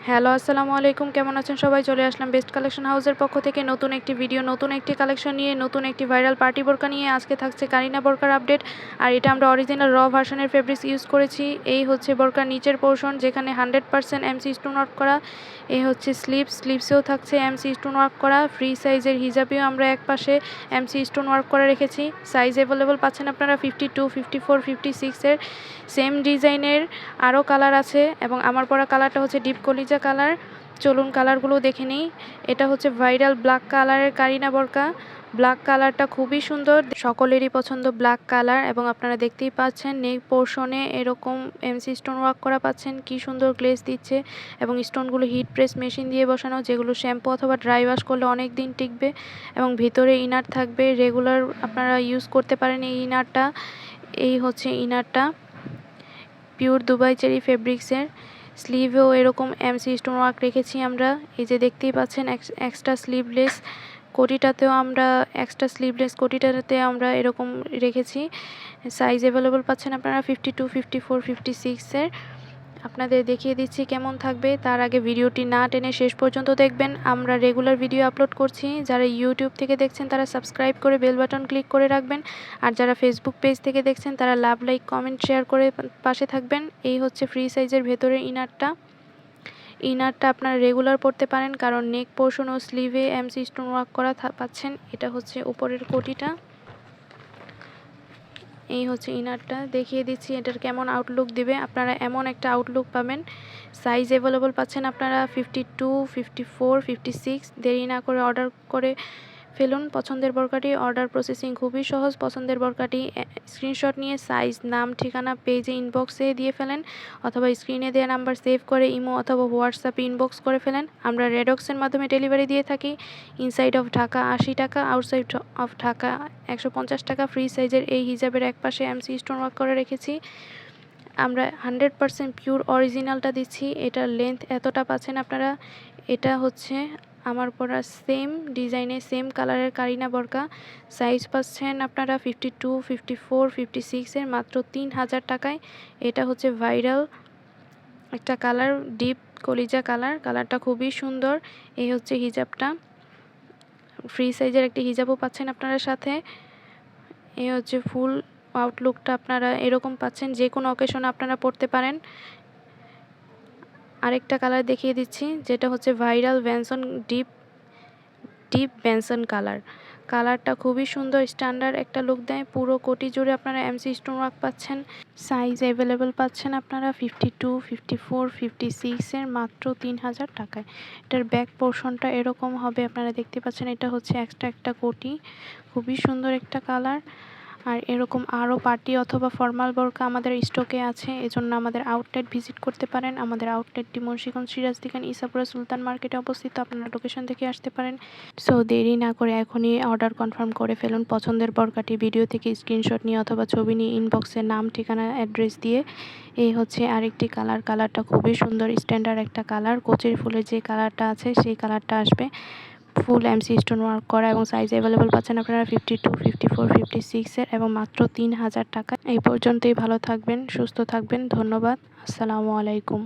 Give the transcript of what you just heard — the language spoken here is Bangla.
হ্যালো আসসালামু আলাইকুম, কেমন আছেন সবাই? চলে আসলাম বেস্ট কালেকশন হাউসের পক্ষ থেকে নতুন একটি ভিডিও, নতুন একটি কালেকশন নিয়ে, নতুন একটি ভাইরাল পার্টি বোরকা নিয়ে। আজকে থাকছে কারিনা বোরকার আপডেট। আর এটা আমরা অরিজিনাল র ভার্সনের ফেব্রিক্স ইউজ করেছি। এই হচ্ছে বোরকার নিচের পোর্শন, যেখানে 100% এমসি স্টোন ওয়ার্ক করা। এই হচ্ছে স্লিভসেও থাকছে এমসি স্টোন ওয়ার্ক করা। ফ্রি সাইজের হিজাবেও আমরা এক পাশে এমসি স্টোন ওয়ার্ক করে রেখেছি। সাইজ অ্যাভেলেবল পাচ্ছেন আপনারা 52, 54, 56-এর। সেম ডিজাইনের আরও কালার আছে এবং আমার পরা কালারটা হচ্ছে ডিপ কলিজা কালার। চলুন কালারগুলো দেখে নিই। এটা হচ্ছে ভাইরাল ব্ল্যাক কালারের কারিনা বোরকা। ব্ল্যাক কালারটা খুবই সুন্দর, সকলেরই পছন্দ ব্ল্যাক কালার। এবং আপনারা দেখতেই পাচ্ছেন নেক পোর্শনে এরকম এমসি স্টোন ওয়ার্ক করা পাচ্ছেন, কি সুন্দর গ্লেজ দিচ্ছে। এবং স্টোনগুলো হিট প্রেস মেশিন দিয়ে বসানো, যেগুলো শ্যাম্পু অথবা ড্রাই ওয়াশ করলে অনেক দিন টিকবে। এবং ভিতরে ইনার থাকবে, রেগুলার আপনারা ইউজ করতে পারেন এই ইনারটা। এই হচ্ছে ইনারটা, পিওর দুবাই চেরি ফেব্রিক্সের। স্লিভেও এরকম এমসি স্টোন ওয়ার্ক রেখেছি আমরা। এই যে দেখতেই পাচ্ছেন এক্সট্রা স্লিভলেস কোটিটাতে আমরা এরকম রেখেছি। সাইজ অ্যাভেলেবল পাচ্ছেন আপনারা 52, 54, 56-এর। আপনাদের দেখিয়ে দিচ্ছি কেমন থাকবে। তার আগে ভিডিওটি না টেনে শেষ পর্যন্ত দেখবেন। আমরা রেগুলার ভিডিও আপলোড করছি। যারা ইউটিউব থেকে দেখছেন তারা সাবস্ক্রাইব করে বেল বাটন ক্লিক করে রাখবেন। আর যারা ফেসবুক পেজ থেকে দেখছেন তারা লাভ, লাইক, কমেন্ট, শেয়ার করে পাশে থাকবেন। এই হচ্ছে ফ্রি সাইজের ভেতরের ইনারটা আপনারা রেগুলার পরতে পারেন, কারণ নেক পোর্শন ও স্লিভে এমসি স্টোন ওয়ার্ক করা পাচ্ছেন। এটা হচ্ছে উপরের কোটিটা। এই হচ্ছে ইনারটা, দেখিয়ে দিচ্ছি এটার কেমন আউটলুক দিবে। আপনারা এমন একটা আউটলুক পাবেন। সাইজ অ্যাভেলেবল পাচ্ছেন আপনারা 52, 54, 56। দেরি না করে অর্ডার করে ফেলুন পছন্দের বোরকাটি। অর্ডার প্রসেসিং খুবই সহজ। পছন্দের বোরকাটি স্ক্রিনশট নিয়ে সাইজ, নাম, ঠিকানা পেজে ইনবক্সে দিয়ে ফেলেন, অথবা স্ক্রিনে দেওয়া নাম্বার সেভ করে ইমো অথবা হোয়াটসঅ্যাপে ইনবক্স করে ফেলেন। আমরা রেডক্সের মাধ্যমে ডেলিভারি দিয়ে থাকি। ইনসাইড অফ ঢাকা 80 টাকা, আউটসাইড অফ ঢাকা 150 টাকা। ফ্রি সাইজের এই হিজাবের এক পাশে এমসি স্টোন ওয়ার্ক করে রেখেছি। আমরা 100% পিওর অরিজিনালটা দিচ্ছি। এটার লেন্থ এতটা পাচ্ছেন আপনারা। এটা হচ্ছে আমার পরা সেম ডিজাইনের সেম কালারের কারিনা বোরকা। সাইজ পাচ্ছেন আপনারা 52, 54, 56-এর, মাত্র 3000 টাকায়। এটা হচ্ছে ভাইরাল একটা কালার, ডিপ কলিজা কালারটা খুবই সুন্দর। এই হচ্ছে হিজাবটা, ফ্রি সাইজের একটি হিজাবও পাচ্ছেন আপনারা সাথে। এই হচ্ছে ফুল আউটলুকটা, আপনারা এরকম পাচ্ছেন। যে কোনো অকেশনে আপনারা পরতে পারেন। আরেকটা কালার দেখিয়ে দিচ্ছি, যেটা হচ্ছে ভাইরাল ভ্যানসন ডিপ ভ্যানসন কালারটা খুবই সুন্দর, স্ট্যান্ডার্ড একটা লুক দেয়। পুরো কোটি জুড়ে আপনারা এমসি স্টোন ওয়ার্ক পাচ্ছেন। সাইজ অ্যাভেলেবল পাচ্ছেন আপনারা 52, 54, 56-এর, মাত্র 3000 টাকায়। এটার ব্যাক পোর্শনটা এরকম হবে, আপনারা দেখতে পাচ্ছেন। এটা হচ্ছে এক্সট্রা একটা কোটি, খুবই সুন্দর একটা কালার। আর এরকম আরও পার্টি অথবা ফর্মাল বোরকা আমাদের স্টকে আছে, এজন্য আমাদের আউটলেট ভিজিট করতে পারেন। আমাদের আউটলেটটি মুন্সিগঞ্জ, সিরাজদিখান, ইসাপুরা, সুলতান মার্কেটে অবস্থিত। আপনারা লোকেশন থেকে আসতে পারেন। সো দেরি না করে এখনই অর্ডার কনফার্ম করে ফেলুন পছন্দের বোরকাটি। ভিডিও থেকে স্ক্রিনশট নিয়ে অথবা ছবি নিয়ে ইনবক্সে নাম, ঠিকানা, অ্যাড্রেস দিয়ে। এই হচ্ছে আরেকটি কালারটা খুবই সুন্দর, স্ট্যান্ডার্ড একটা কালার। কোচের ফুলের যে কালারটা আছে সেই কালারটা আসবে, ফুল এমসি স্টোন ওয়ার্ক করা। এবং সাইজ অ্যাভেলেবল পাচ্ছেন আপনারা 52, 54, 56-এর, এবং মাত্র 3000 টাকা। এই পর্যন্তই। ভালো থাকবেন, সুস্থ থাকবেন। ধন্যবাদ। আসসালামু আলাইকুম।